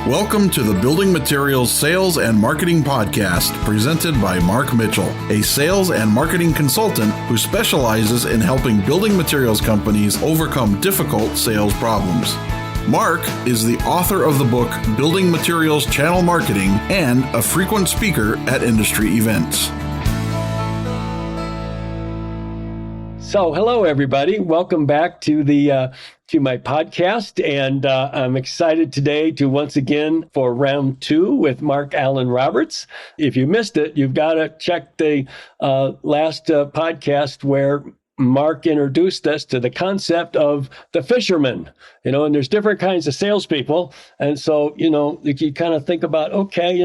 Welcome to the Building Materials Sales and Marketing Podcast, presented by Mark Mitchell, a sales and marketing consultant who specializes in helping building materials companies overcome difficult sales problems. Mark is the author of the book Building Materials Channel Marketing and a frequent speaker at industry events. So, hello everybody. Welcome back to my podcast, and I'm excited today to once again for round 2 with Mark Allen Roberts. If you missed it, you've got to check the last podcast where Mark introduced us to the concept of the fisherman. And there's different kinds of salespeople, and so you kind of think about, okay,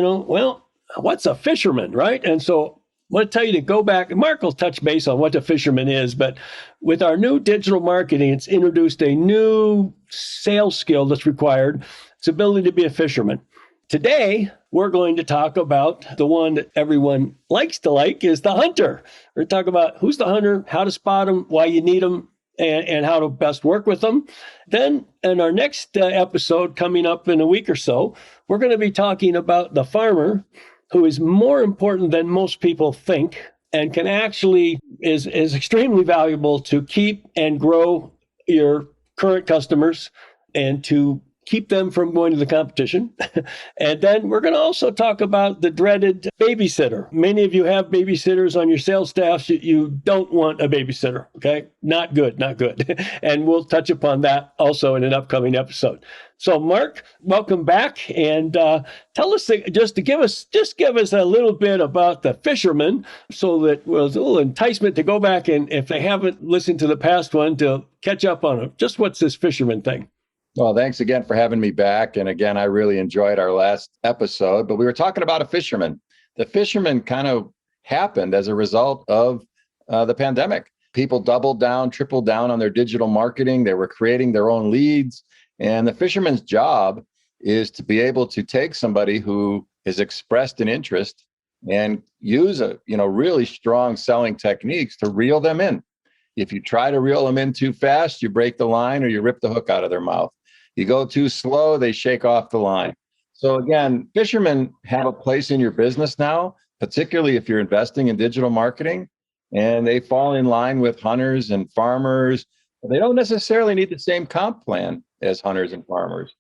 what's a fisherman, right? And so I want to tell you to go back, and Mark will touch base on what a fisherman is, but with our new digital marketing, it's introduced a new sales skill that's required. It's ability to be a fisherman. Today, we're going to talk about the one that everyone likes to like is the hunter. We're going to talk about who's the hunter, how to spot them, why you need them, and how to best work with them. Then in our next episode coming up in a week or so, we're going to be talking about the farmer, who is more important than most people think and can actually is extremely valuable to keep and grow your current customers and to keep them from going to the competition. And then we're going to also talk about the dreaded babysitter. Many of you have babysitters on your sales staff. You don't want a babysitter, okay? Not good. And we'll touch upon that also in an upcoming episode. So Mark, welcome back, and tell us give us a little bit about the fisherman, so that it was a little enticement to go back and if they haven't listened to the past one, to catch up on it. Just what's this fisherman thing? Well, thanks again for having me back. And again, I really enjoyed our last episode, but we were talking about a fisherman. The fisherman kind of happened as a result of the pandemic. People doubled down, tripled down on their digital marketing. They were creating their own leads. And the fisherman's job is to be able to take somebody who has expressed an interest and use really strong selling techniques to reel them in. If you try to reel them in too fast, you break the line or you rip the hook out of their mouth. You go too slow, they shake off the line. So again, fishermen have a place in your business now, particularly if you're investing in digital marketing, and they fall in line with hunters and farmers. They don't necessarily need the same comp plan as hunters and farmers.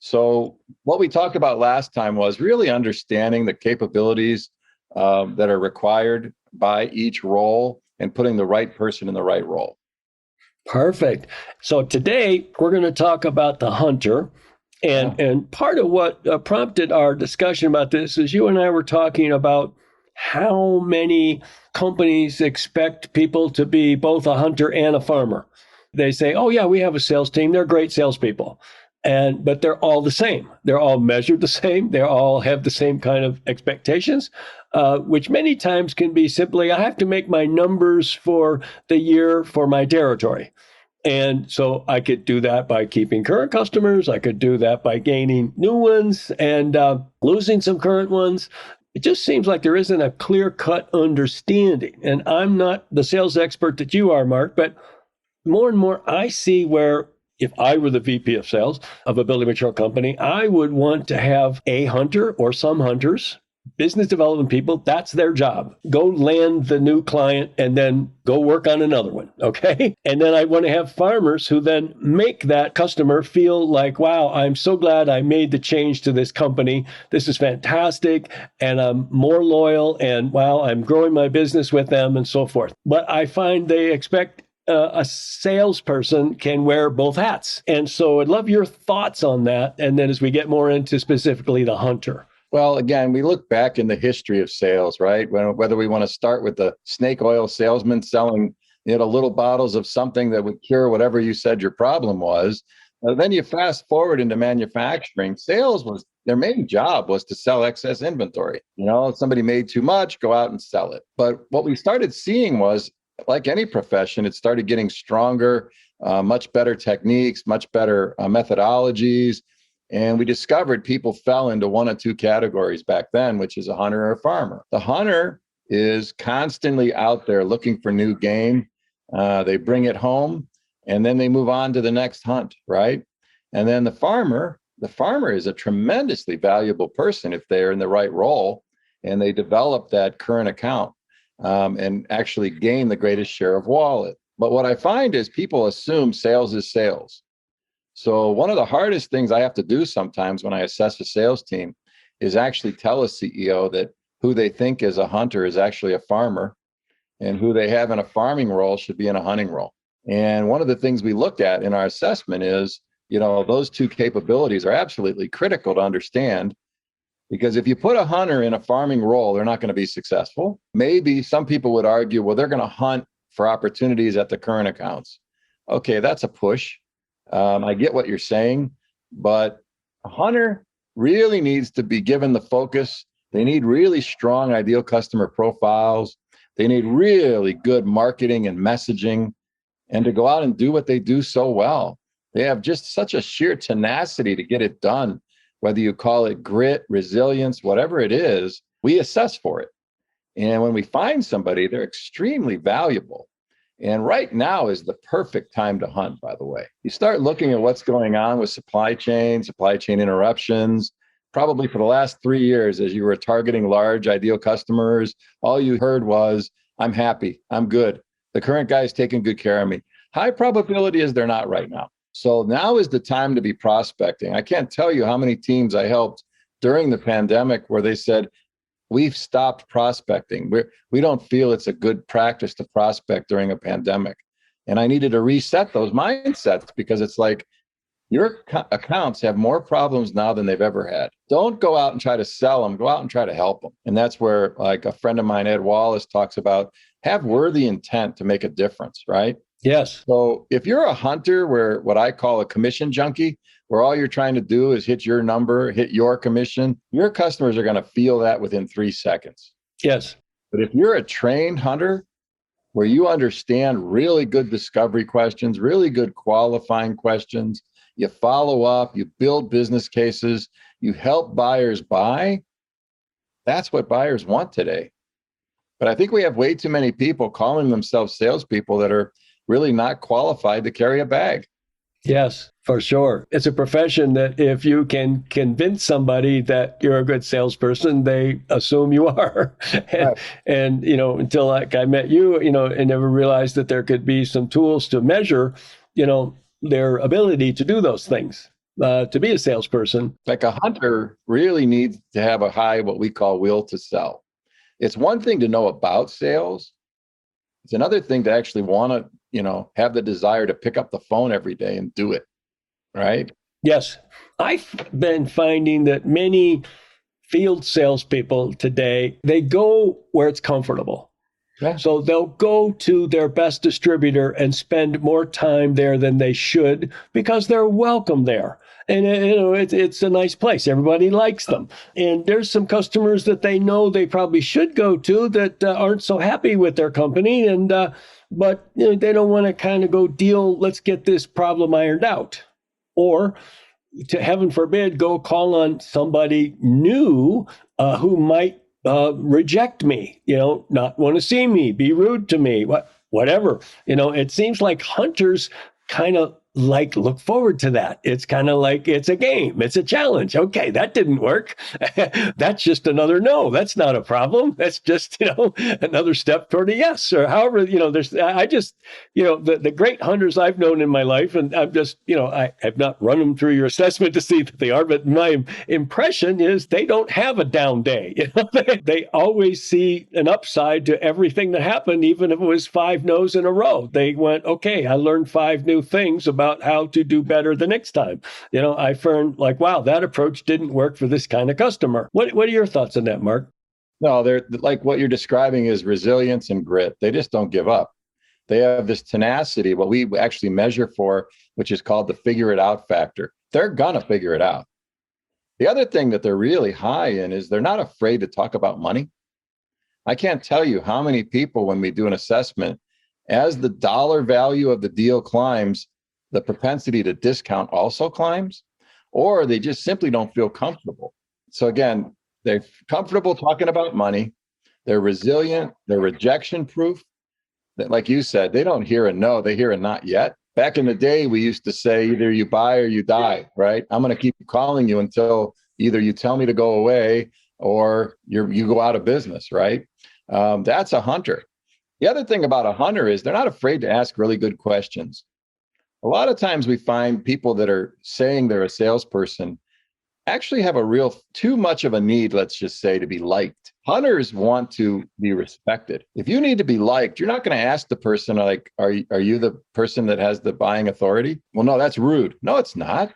So what we talked about last time was really understanding the capabilities that are required by each role and putting the right person in the right role. Perfect. So today we're going to talk about the hunter. And part of what prompted our discussion about this is you and I were talking about how many companies expect people to be both a hunter and a farmer. They say, oh yeah, we have a sales team. They're great salespeople. But they're all the same. They're all measured the same. They all have the same kind of expectations, which many times can be simply, I have to make my numbers for the year for my territory. And so I could do that by keeping current customers. I could do that by gaining new ones and losing some current ones. It just seems like there isn't a clear-cut understanding. And I'm not the sales expert that you are, Mark, but more and more I see where if I were the VP of sales of a building material company, I would want to have a hunter or some hunters, business development people. That's their job. Go land the new client and then go work on another one. Okay. And then I want to have farmers who then make that customer feel like, wow, I'm so glad I made the change to this company. This is fantastic. And I'm more loyal. And wow, I'm growing my business with them and so forth. But I find they expect a salesperson can wear both hats. And so I'd love your thoughts on that. And then as we get more into specifically the hunter. Well, again, we look back in the history of sales, right? Whether we want to start with the snake oil salesman selling little bottles of something that would cure whatever you said your problem was. Then you fast forward into manufacturing. Sales was their main job was to sell excess inventory. If somebody made too much, go out and sell it. But what we started seeing was, like any profession, it started getting stronger, much better techniques, much better methodologies. And we discovered people fell into one of two categories back then, which is a hunter or a farmer. The hunter is constantly out there looking for new game. They bring it home and then they move on to the next hunt, right? And then the farmer the farmer is a tremendously valuable person if they're in the right role and they develop that current account and actually gain the greatest share of wallet. But what I find is people assume sales is sales. So one of the hardest things I have to do sometimes when I assess a sales team is actually tell a CEO that who they think is a hunter is actually a farmer, and who they have in a farming role should be in a hunting role. And one of the things we looked at in our assessment is, those two capabilities are absolutely critical to understand, because if you put a hunter in a farming role, they're not going to be successful. Maybe some people would argue, well, they're going to hunt for opportunities at the current accounts. Okay, that's a push. I get what you're saying, but a hunter really needs to be given the focus. They need really strong ideal customer profiles. They need really good marketing and messaging, and to go out and do what they do so well. They have just such a sheer tenacity to get it done, whether you call it grit, resilience, whatever it is, we assess for it. And when we find somebody, they're extremely valuable. And right now is the perfect time to hunt, by the way. You start looking at what's going on with supply chain interruptions. Probably for the last 3 years, as you were targeting large ideal customers, all you heard was, I'm happy, I'm good. The current guy is taking good care of me. High probability is they're not right now. So now is the time to be prospecting. I can't tell you how many teams I helped during the pandemic where they said, we've stopped prospecting. We don't feel it's a good practice to prospect during a pandemic. And I needed to reset those mindsets, because it's like, your accounts have more problems now than they've ever had. Don't go out and try to sell them. Go out and try to help them. And that's where, like a friend of mine, Ed Wallace, talks about, have worthy intent to make a difference, right? Yes. So if you're a hunter, where what I call a commission junkie, where all you're trying to do is hit your number, hit your commission, your customers are going to feel that within 3 seconds. Yes. But if you're a trained hunter, where you understand really good discovery questions, really good qualifying questions, you follow up, you build business cases, you help buyers buy, that's what buyers want today. But I think we have way too many people calling themselves salespeople that are really not qualified to carry a bag. Yes, for sure. It's a profession that if you can convince somebody that you're a good salesperson, they assume you are. Right. And until like I met you, I never realized that there could be some tools to measure, their ability to do those things, to be a salesperson. Like a hunter really needs to have a high, what we call will to sell. It's one thing to know about sales. It's another thing to actually want to, have the desire to pick up the phone every day and do it. Right? Yes. I've been finding that many field salespeople today, they go where it's comfortable. Yeah. So they'll go to their best distributor and spend more time there than they should, because they're welcome there. And it's a nice place. Everybody likes them. And there's some customers that they know they probably should go to that aren't so happy with their company. And but they don't want to kind of go deal, let's get this problem ironed out. Or, to heaven forbid, go call on somebody new who might reject me, not want to see me, be rude to me, whatever. It seems like hunters kind of look forward to that. It's kind of like it's a game. It's a challenge. Okay, that didn't work. That's just another no. That's not a problem. That's just, another step toward a yes. Or however, the great hunters I've known in my life, and I'm just, I have not run them through your assessment to see that they are, but my impression is they don't have a down day. They always see an upside to everything that happened, even if it was 5 no's in a row. They went, okay, I learned 5 new things about how to do better the next time. I found wow, that approach didn't work for this kind of customer. What are your thoughts on that, Mark? No, they're like, what you're describing is resilience and grit. They just don't give up. They have this tenacity, what we actually measure for, which is called the figure it out factor. They're gonna figure it out. The other thing that they're really high in is they're not afraid to talk about money. I can't tell you how many people, when we do an assessment, as the dollar value of the deal climbs, the propensity to discount also climbs, or they just simply don't feel comfortable. So again, they're comfortable talking about money. They're resilient. They're rejection proof. That, like you said, they don't hear a no, they hear a not yet. Back in the day, we used to say either you buy or you die, right? I'm going to keep calling you until either you tell me to go away or you go out of business, right? That's a hunter. The other thing about a hunter is they're not afraid to ask really good questions. A lot of times we find people that are saying they're a salesperson actually have a real too much of a need, let's just say, to be liked. Hunters want to be respected. If you need to be liked, you're not going to ask the person like, are you the person that has the buying authority? Well, no, that's rude. No, it's not.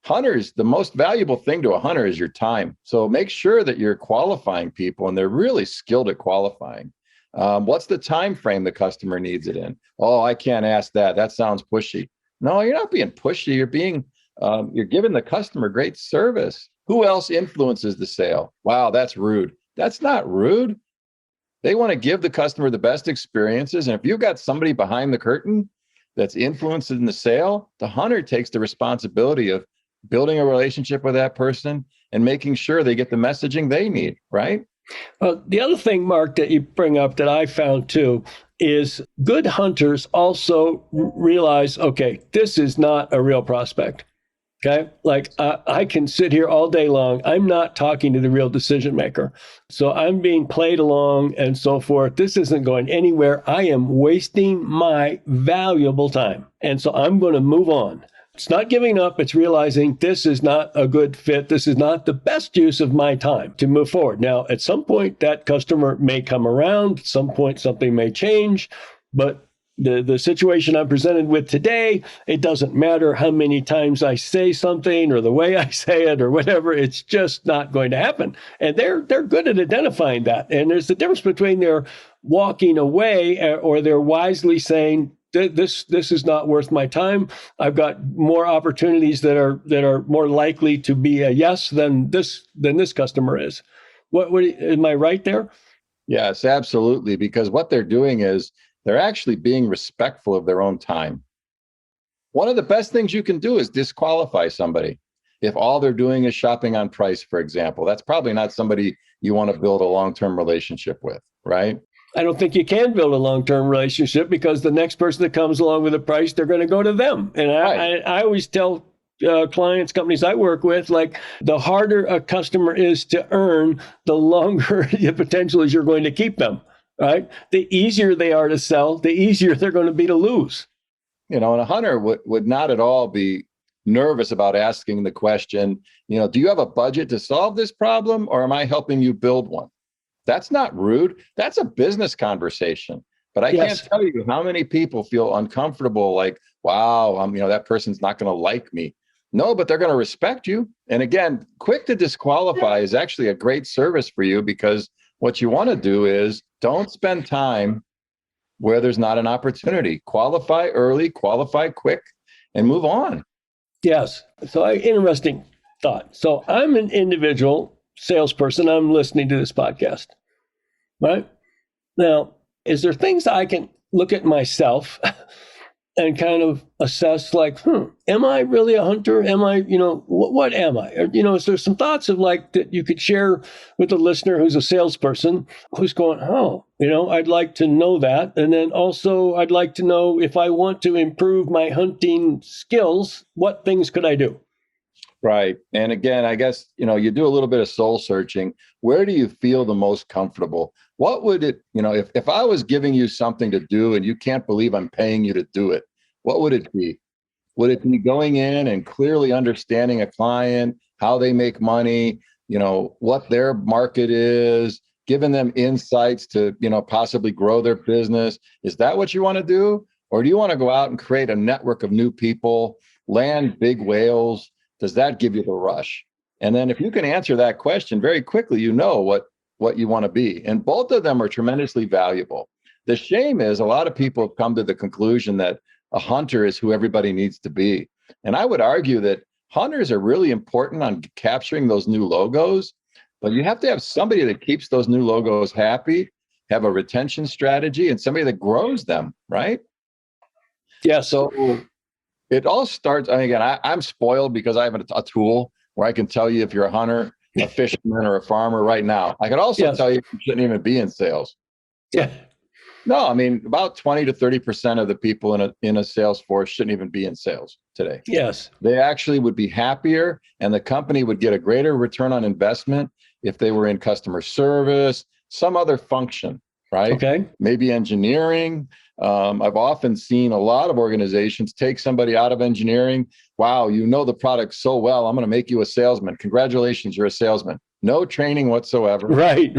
Hunters, the most valuable thing to a hunter is your time. So make sure that you're qualifying people and they're really skilled at qualifying. What's the time frame the customer needs it in? Oh, I can't ask that. That sounds pushy. No, you're not being pushy. You're giving the customer great service. Who else influences the sale? Wow, that's rude. That's not rude. They want to give the customer the best experiences. And if you've got somebody behind the curtain that's influencing the sale, the hunter takes the responsibility of building a relationship with that person and making sure they get the messaging they need, right? Well, the other thing, Mark, that you bring up that I found too is good hunters also realize, okay, this is not a real prospect. Okay. Like I can sit here all day long. I'm not talking to the real decision maker. So I'm being played along and so forth. This isn't going anywhere. I am wasting my valuable time. And so I'm going to move on. It's not giving up. It's realizing this is not a good fit. This is not the best use of my time to move forward. Now, at some point, that customer may come around. At some point, something may change. But the situation I'm presented with today, it doesn't matter how many times I say something or the way I say it or whatever. It's just not going to happen. And they're good at identifying that. And there's the difference between their walking away or they're wisely saying, this is not worth my time. I've got more opportunities that are more likely to be a yes than this customer is. What am I right there? Yes, absolutely. Because what they're doing is they're actually being respectful of their own time. One of the best things you can do is disqualify somebody. If all they're doing is shopping on price, for example, that's probably not somebody you want to build a long-term relationship with, right? I don't think you can build a long-term relationship because the next person that comes along with a price, they're going to go to them. And Right. I always tell clients, companies I work with, like the harder a customer is to earn, the longer the potential is you're going to keep them. Right? The easier they are to sell, the easier they're going to be to lose. And a hunter would not at all be nervous about asking the question, do you have a budget to solve this problem or am I helping you build one? That's not rude. That's a business conversation. But I Yes. can't tell you how many people feel uncomfortable, like, wow, that person's not going to like me. No, but they're going to respect you. And again, quick to disqualify is actually a great service for you because what you want to do is don't spend time where there's not an opportunity. Qualify early, qualify quick, and move on. Yes. So interesting thought. So I'm an individual salesperson. I'm listening to this podcast, right? Now, is there things I can look at myself and kind of assess like, am I really a hunter? Am I, what am I? Or, is there some thoughts of like that you could share with the listener who's a salesperson who's going, I'd like to know that. And then also I'd like to know if I want to improve my hunting skills, what things could I do? Right. And again, I guess, you do a little bit of soul searching. Where do you feel the most comfortable? What would it, if I was giving you something to do and you can't believe I'm paying you to do it, what would it be? Would it be going in and clearly understanding a client, how they make money, what their market is, giving them insights to, possibly grow their business? Is that what you want to do? Or do you want to go out and create a network of new people, land big whales? Does that give you the rush? And then if you can answer that question very quickly, you know what you want to be. And both of them are tremendously valuable. The shame is a lot of people have come to the conclusion that a hunter is who everybody needs to be. And I would argue that hunters are really important on capturing those new logos, but you have to have somebody that keeps those new logos happy, have a retention strategy, and somebody that grows them, right? Yeah. So it all starts, again, I'm spoiled because I have a tool where I can tell you if you're a hunter, a fisherman, or a farmer right now. I could also tell you shouldn't even be in sales. Yeah. No, I mean, about 20 to 30% of the people in a sales force shouldn't even be in sales today. Yes. They actually would be happier, and the company would get a greater return on investment if they were in customer service, some other function, right? Okay. Maybe engineering. I've often seen a lot of organizations take somebody out of engineering. Wow, you know the product so well. I'm going to make you a salesman. Congratulations, you're a salesman. No training whatsoever. Right.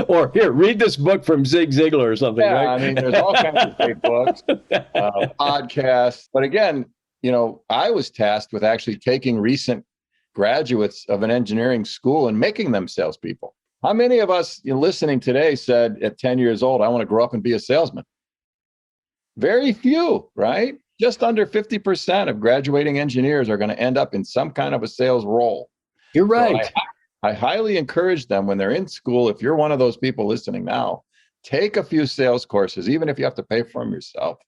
Or here, read this book from Zig Ziglar or something, Yeah, right? I mean, there's all kinds of great books, podcasts. But again, I was tasked with actually taking recent graduates of an engineering school and making them salespeople. How many of us listening today said at 10 years old, I want to grow up and be a salesman? Very few, right? Just under 50% of graduating engineers are going to end up in some kind of a sales role. You're right. So I highly encourage them when they're in school, if you're one of those people listening now, take a few sales courses, even if you have to pay for them yourself.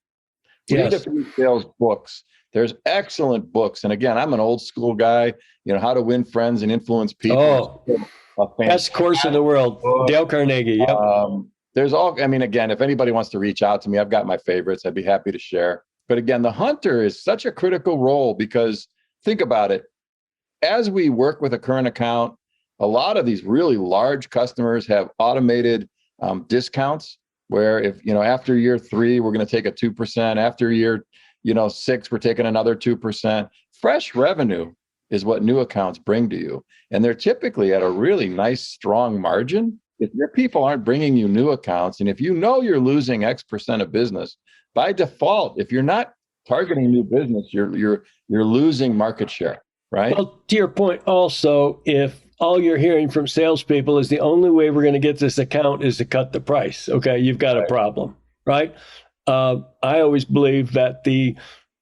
Read a few sales books. There's excellent books. And again, I'm an old school guy, How to Win Friends and Influence People. Best course in the world. Book. Dale Carnegie. Yep. Again, if anybody wants to reach out to me, I've got my favorites. I'd be happy to share. But again, the hunter is such a critical role because think about it. As we work with a current account, a lot of these really large customers have automated discounts where if, after year 3, we're going to take a 2%. After year, 6, we're taking another 2%. Fresh revenue is what new accounts bring to you. And they're typically at a really nice, strong margin. If your people aren't bringing you new accounts, and if you know you're losing X% of business, by default, if you're not targeting new business, you're losing market share, right? Well, to your point also, if all you're hearing from salespeople is the only way we're going to get this account is to cut the price, okay, you've got a problem, right? I always believe that the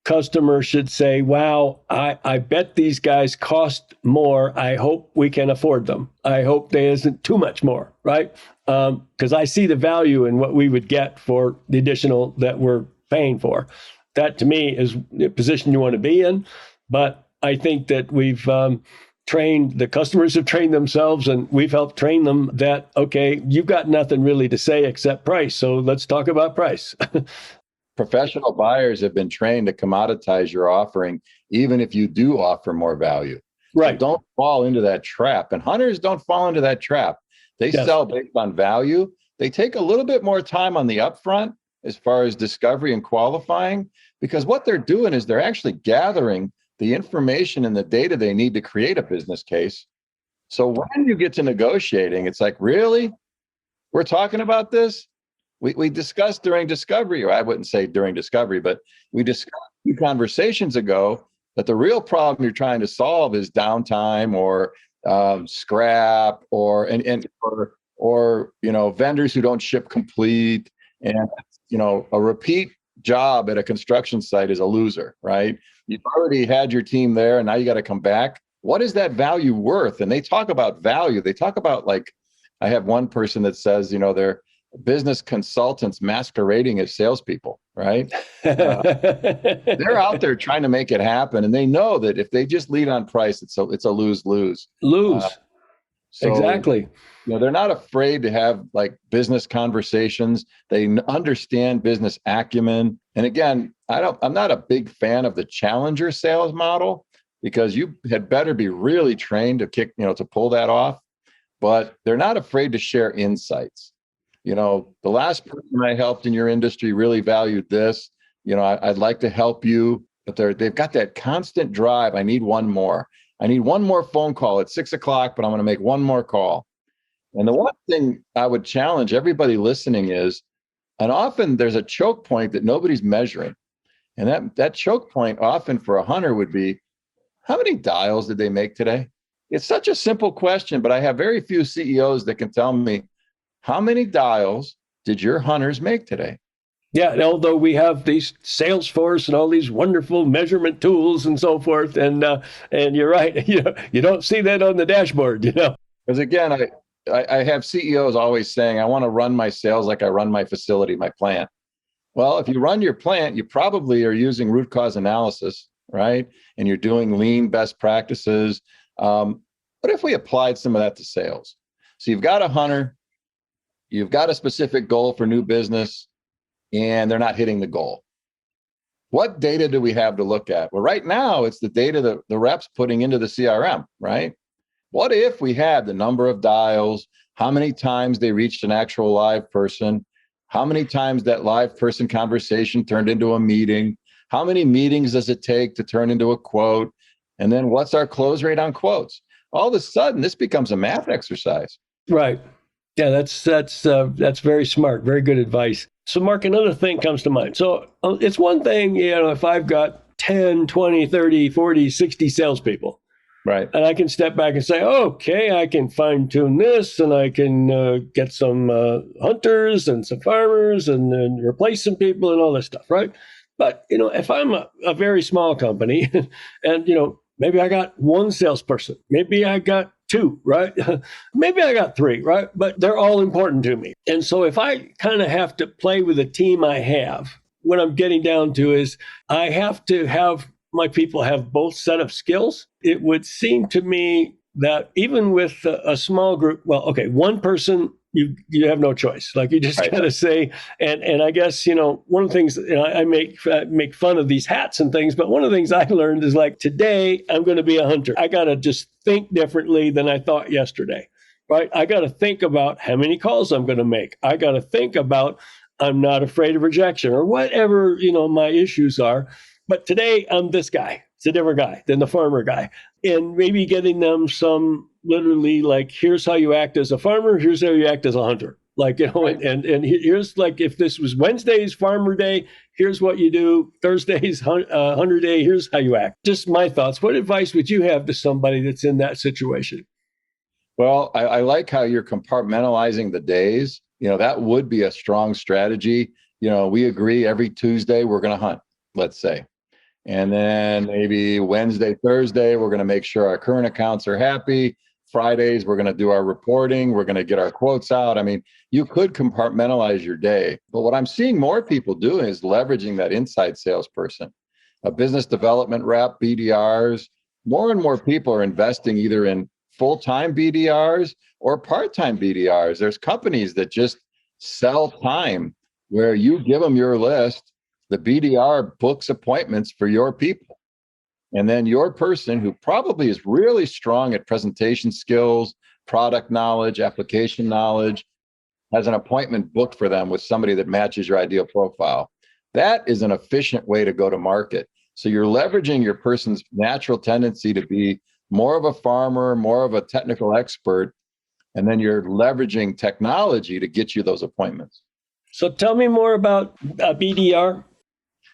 customer should say, wow, I bet these guys cost more. I hope we can afford them. I hope there isn't too much more, right? Because I see the value in what we would get for the additional that we're paying for. That to me is the position you want to be in. But I think that we've trained, the customers have trained themselves, and we've helped train them that, okay, you've got nothing really to say except price. So let's talk about price. Professional buyers have been trained to commoditize your offering, even if you do offer more value. Right. So don't fall into that trap. And hunters don't fall into that trap. They sell based on value. They take a little bit more time on the upfront as far as discovery and qualifying, because what they're doing is they're actually gathering the information and the data they need to create a business case. So when you get to negotiating, it's like, really? We're talking about this? We discussed during discovery, or I wouldn't say during discovery, but we discussed a few conversations ago that the real problem you're trying to solve is downtime or scrap or vendors who don't ship complete. And, a repeat job at a construction site is a loser, right? You've already had your team there and now you got to come back. What is that value worth? And they talk about value. They talk about, like, I have one person that says, they're business consultants masquerading as salespeople, right? They're out there trying to make it happen. And they know that if they just lead on price, it's a lose-lose. Exactly. They're not afraid to have like business conversations. They understand business acumen. And again, I'm not a big fan of the challenger sales model, because you had better be really trained to pull that off. But they're not afraid to share insights. The last person I helped in your industry really valued this. I'd like to help you, but they've got that constant drive. I need one more. I need one more phone call at 6 o'clock, but I'm going to make one more call. And the one thing I would challenge everybody listening is, and often there's a choke point that nobody's measuring. And that choke point often for a hunter would be, how many dials did they make today? It's such a simple question, but I have very few CEOs that can tell me, how many dials did your hunters make today? Yeah, and although we have these Salesforce and all these wonderful measurement tools and so forth, and you're right, you don't see that on the dashboard, Because again, I have CEOs always saying, I want to run my sales like I run my facility, my plant. Well, if you run your plant, you probably are using root cause analysis, right? And you're doing lean best practices. What if we applied some of that to sales? So you've got a hunter. you've got a specific goal for new business and they're not hitting the goal. What data do we have to look at? Well, right now, it's the data that the rep's putting into the CRM, right? What if we had the number of dials, how many times they reached an actual live person, how many times that live person conversation turned into a meeting, how many meetings does it take to turn into a quote, and then what's our close rate on quotes? All of a sudden, this becomes a math exercise. Right. Yeah, that's very smart. Very good advice. So, Mark, another thing comes to mind. So it's one thing, if I've got 10, 20, 30, 40, 60 salespeople, right? And I can step back and say, okay, I can fine tune this and I can get some hunters and some farmers and then replace some people and all this stuff, right? But, if I'm a very small company and, maybe I got one salesperson, maybe I got two, right? Maybe I got three, right? But they're all important to me. And so if I kind of have to play with the team I have, what I'm getting down to is I have to have my people have both set of skills. It would seem to me that even with a small group, well, okay, one person, you have no choice. Like you just got to say, and I guess, one of the things, I make fun of these hats and things, but one of the things I learned is like, today I'm going to be a hunter. I got to just think differently than I thought yesterday, right? I got to think about how many calls I'm going to make. I got to think about, I'm not afraid of rejection or whatever, my issues are. But today I'm this guy. It's a different guy than the farmer guy. And maybe getting them some literally like, here's how you act as a farmer. Here's how you act as a hunter. Like, and here's like, if this was Wednesday's farmer day, here's what you do. Thursday's hunter day, here's how you act. Just my thoughts. What advice would you have to somebody that's in that situation? Well, I like how you're compartmentalizing the days. That would be a strong strategy. We agree every Tuesday we're going to hunt, let's say. And then maybe Wednesday, Thursday, we're going to make sure our current accounts are happy. Fridays, we're going to do our reporting. We're going to get our quotes out. I mean, you could compartmentalize your day. But what I'm seeing more people doing is leveraging that inside salesperson, a business development rep, BDRs. More and more people are investing either in full-time BDRs or part-time BDRs. There's companies that just sell time where you give them your list. The BDR books appointments for your people. And then your person who probably is really strong at presentation skills, product knowledge, application knowledge, has an appointment booked for them with somebody that matches your ideal profile. That is an efficient way to go to market. So you're leveraging your person's natural tendency to be more of a farmer, more of a technical expert, and then you're leveraging technology to get you those appointments. So tell me more about BDR.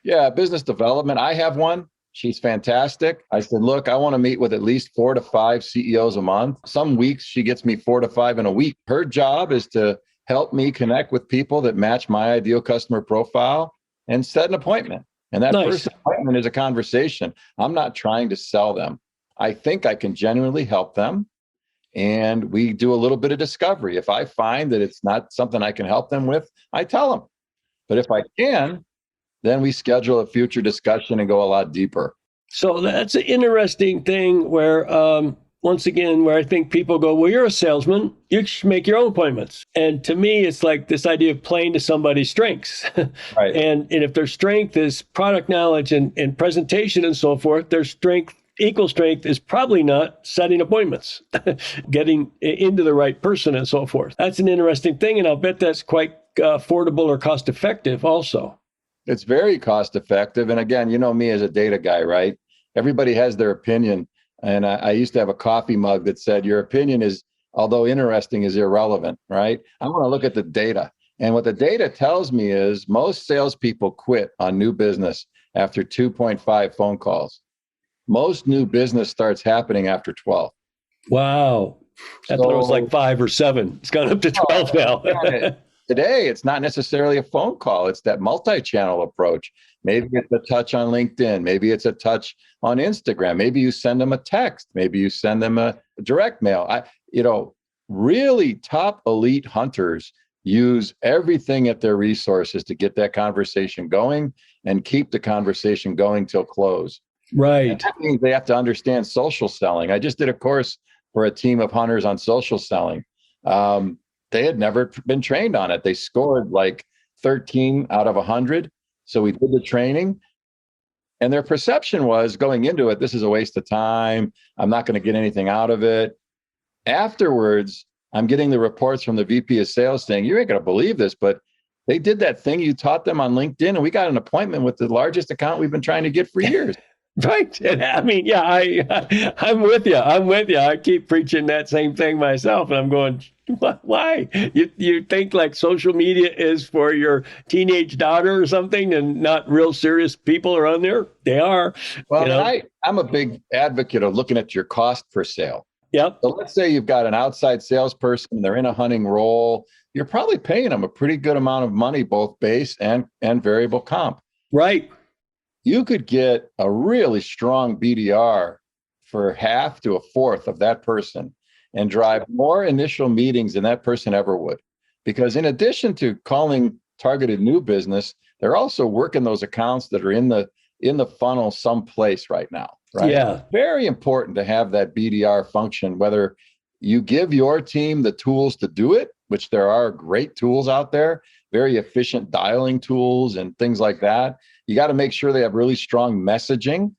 Yeah, business development. I have one. She's fantastic. I said, look, I want to meet with at least 4 to 5 CEOs a month. Some weeks she gets me 4 to 5 in a week. Her job is to help me connect with people that match my ideal customer profile and set an appointment. And that first appointment is a conversation. I'm not trying to sell them. I think I can genuinely help them. And we do a little bit of discovery. If I find that it's not something I can help them with, I tell them. But if I can, then we schedule a future discussion and go a lot deeper. So that's an interesting thing where, once again, where I think people go, well, you're a salesman, you should make your own appointments. And to me, it's like this idea of playing to somebody's strengths. Right. And if their strength is product knowledge and presentation and so forth, their equal strength is probably not setting appointments, getting into the right person and so forth. That's an interesting thing. And I'll bet that's quite affordable or cost effective also. It's very cost effective. And again, you know me as a data guy, right? Everybody has their opinion. And I used to have a coffee mug that said, your opinion is, although interesting, is irrelevant, right? I want to look at the data. And what the data tells me is most salespeople quit on new business after 2.5 phone calls. Most new business starts happening after 12. Wow. I thought it was like 5 or 7. It's gone up to 12 now. Today, it's not necessarily a phone call. It's that multi-channel approach. Maybe it's a touch on LinkedIn. Maybe it's a touch on Instagram. Maybe you send them a text. Maybe you send them a direct mail. Really top elite hunters use everything at their resources to get that conversation going and keep the conversation going till close. Right. And that means they have to understand social selling. I just did a course for a team of hunters on social selling. they had never been trained on it. They scored like 13 out of 100. So we did the training. And their perception was going into it, this is a waste of time. I'm not going to get anything out of it. Afterwards, I'm getting the reports from the VP of sales saying, you ain't going to believe this, but they did that thing you taught them on LinkedIn, and we got an appointment with the largest account we've been trying to get for years. Right. And I mean, yeah, I'm with you. I keep preaching that same thing myself. And I'm going, why? You think like social media is for your teenage daughter or something and not real serious people are on there? They are. Well, you know? I'm a big advocate of looking at your cost per sale. Yep. So let's say you've got an outside salesperson, they're in a hunting role. You're probably paying them a pretty good amount of money, both base and variable comp. Right. You could get a really strong BDR for half to a fourth of that person and drive more initial meetings than that person ever would. Because in addition to calling targeted new business, they're also working those accounts that are in the funnel someplace right now. Right? Yeah. Very important to have that BDR function, whether you give your team the tools to do it, which there are great tools out there, very efficient dialing tools and things like that. You got to make sure they have really strong messaging.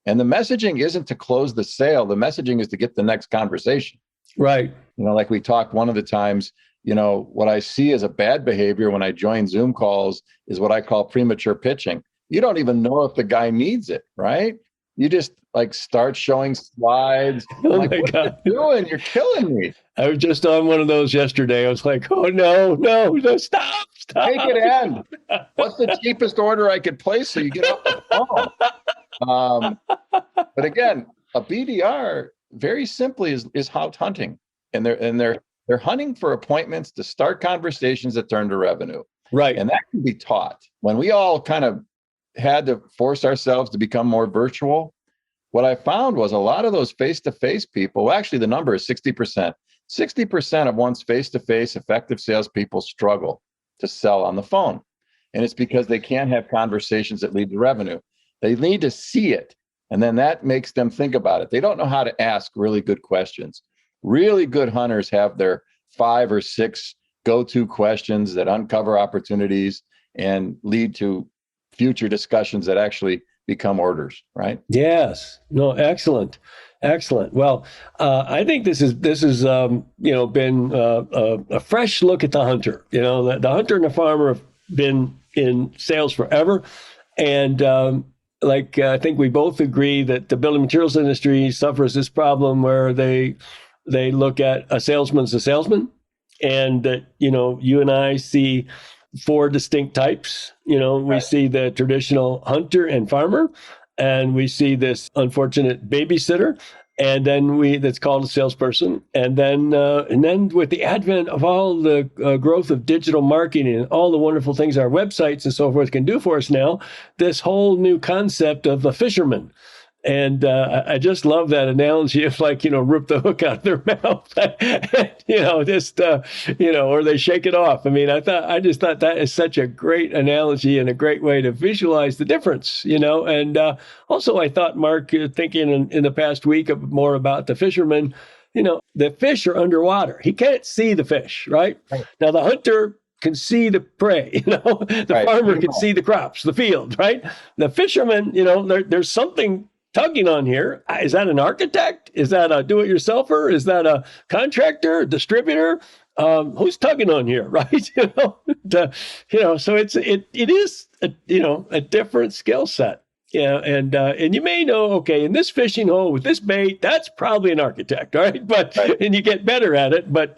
And the messaging isn't to close the sale. The messaging is to get the next conversation. Right. You know, like we talked one of the times, you know, what I see as a bad behavior when I join Zoom calls is what I call premature pitching. You don't even know if the guy needs it, right? You just like start showing slides. Oh like, my what God. are you doing? You're killing me. I was just on one of those yesterday. I was like, oh, no, stop. Make it end. What's the cheapest order I could place so you get off the phone? But again, a BDR very simply is out hunting, and they're hunting for appointments to start conversations that turn to revenue. Right. And that can be taught. When we all kind of had to force ourselves to become more virtual, what I found was a lot of those face-to-face people, well, actually the number is 60%. 60% of one's face-to-face effective salespeople struggle to sell on the phone. And it's because they can't have conversations that lead to revenue. They need to see it. And then that makes them think about it. They don't know how to ask really good questions. Really good hunters have their 5 or 6 go-to questions that uncover opportunities and lead to future discussions that actually become orders, right? Yes. No, excellent. Well, I think this is been a fresh look at the hunter. You know, the hunter and the farmer have been in sales forever, and I think we both agree that the building materials industry suffers this problem where they look at a salesman's a salesman, and that you and I see 4 distinct types. We see the traditional hunter and farmer, and we see this unfortunate babysitter, and then that's called a salesperson. And then with the advent of all the growth of digital marketing and all the wonderful things our websites and so forth can do for us now, this whole new concept of the fisherman. And I just love that analogy of rip the hook out of their mouth, or they shake it off. I mean, I just thought that is such a great analogy and a great way to visualize the difference, And also I thought, Mark, thinking in the past week more about the fisherman, the fish are underwater. He can't see the fish, right? Now the hunter can see the prey, the farmer can see the crops, the field, right? The fisherman, there's something tugging on here. Is that an architect? Is that a do-it-yourselfer? Is that a contractor, distributor? Who's tugging on here, right? So it is a different skill set. And you may know, okay, in this fishing hole with this bait, that's probably an architect, all right? But and you get better at it, but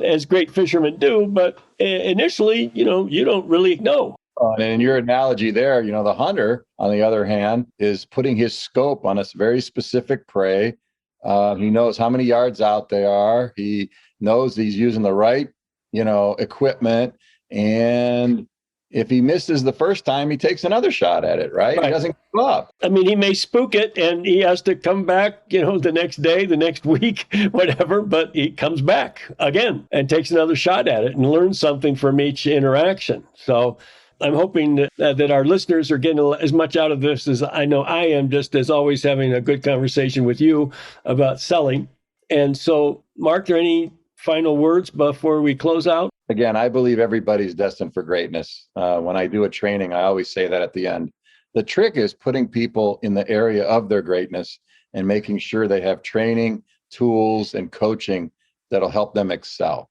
as great fishermen do. But initially, you don't really know. And in your analogy there, the hunter, on the other hand, is putting his scope on a very specific prey. He knows how many yards out they are. He knows he's using the right, equipment. And if he misses the first time, he takes another shot at it, right? He doesn't give up. I mean, he may spook it and he has to come back, the next day, the next week, whatever, but he comes back again and takes another shot at it and learns something from each interaction. So I'm hoping that our listeners are getting as much out of this as I know I am, just as always having a good conversation with you about selling. And so, Mark, are there any final words before we close out? Again, I believe everybody's destined for greatness. When I do a training, I always say that at the end. The trick is putting people in the area of their greatness and making sure they have training, tools, and coaching that'll help them excel.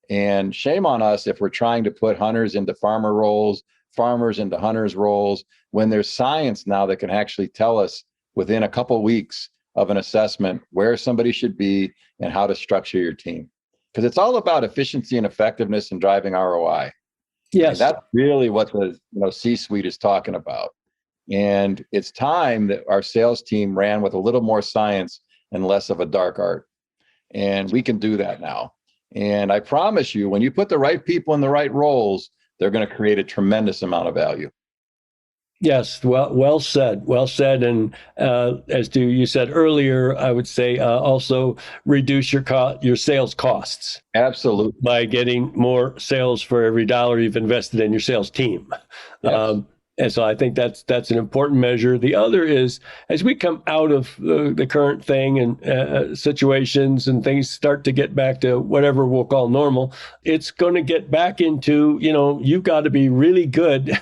And shame on us if we're trying to put hunters into farmer roles, farmers into hunters roles, when there's science now that can actually tell us within a couple weeks of an assessment where somebody should be and how to structure your team. Because it's all about efficiency and effectiveness and driving ROI. Yes. And that's really what the C-suite is talking about. And it's time that our sales team ran with a little more science and less of a dark art. And we can do that now. And I promise you, when you put the right people in the right roles, they're going to create a tremendous amount of value. Yes, well said. Well said. And as you said earlier, I would say also reduce your sales costs. Absolutely. By getting more sales for every dollar you've invested in your sales team. Yes. And so I think that's an important measure. The other is, as we come out of the current thing and situations and things start to get back to whatever we'll call normal, it's going to get back into, you've got to be really good.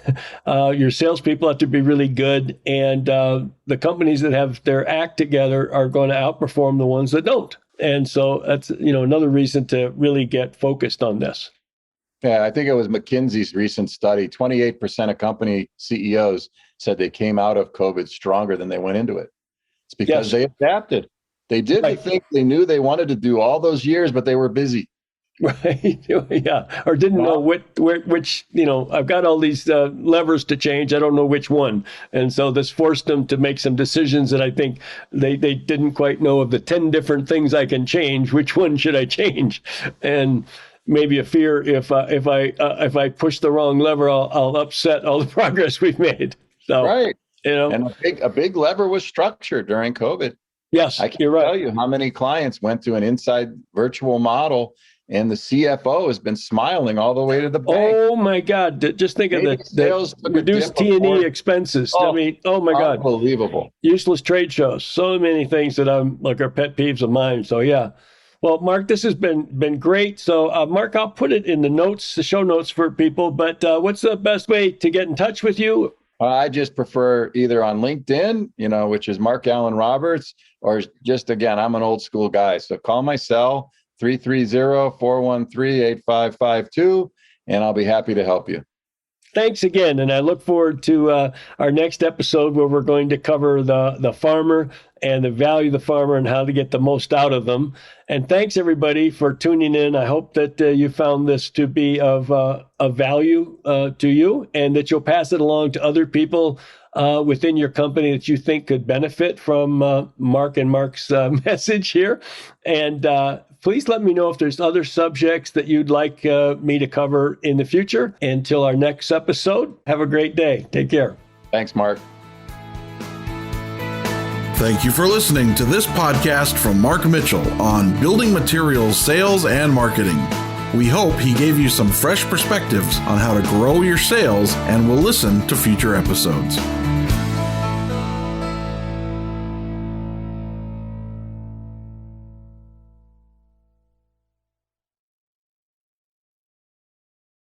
Your salespeople have to be really good. And the companies that have their act together are going to outperform the ones that don't. And so that's, another reason to really get focused on this. Yeah, I think it was McKinsey's recent study. 28% of company CEOs said they came out of COVID stronger than they went into it. It's because they adapted. They did the thing they knew they wanted to do all those years, but they were busy. Right. Yeah. Or didn't know which, I've got all these levers to change. I don't know which one. And so this forced them to make some decisions that I think they didn't quite know of the 10 different things I can change. Which one should I change? And maybe a fear if I push the wrong lever, I'll upset all the progress we've made. So, right. And a big lever was structure during COVID. Yes, I can't you're right. tell you how many clients went to an inside virtual model, and the CFO has been smiling all the way to the bank. Oh my God! Just think of the reduced T&E expenses. I mean, oh my God! Unbelievable. Useless trade shows. So many things that are pet peeves of mine. So yeah. Well, Mark, this has been great. So, Mark, I'll put it in the show notes for people. But what's the best way to get in touch with you? I just prefer either on LinkedIn, which is Mark Allen Roberts, or just, again, I'm an old school guy. So call my cell, 330-413-8552, and I'll be happy to help you. Thanks again. And I look forward to our next episode where we're going to cover the farmer and the value of the farmer and how to get the most out of them. And thanks, everybody, for tuning in. I hope that you found this to be of value to you and that you'll pass it along to other people within your company that you think could benefit from Mark and Mark's message here. And please let me know if there's other subjects that you'd like me to cover in the future. Until our next episode, have a great day. Take care. Thanks, Mark. Thank you for listening to this podcast from Mark Mitchell on building materials, sales, and marketing. We hope he gave you some fresh perspectives on how to grow your sales, and will listen to future episodes.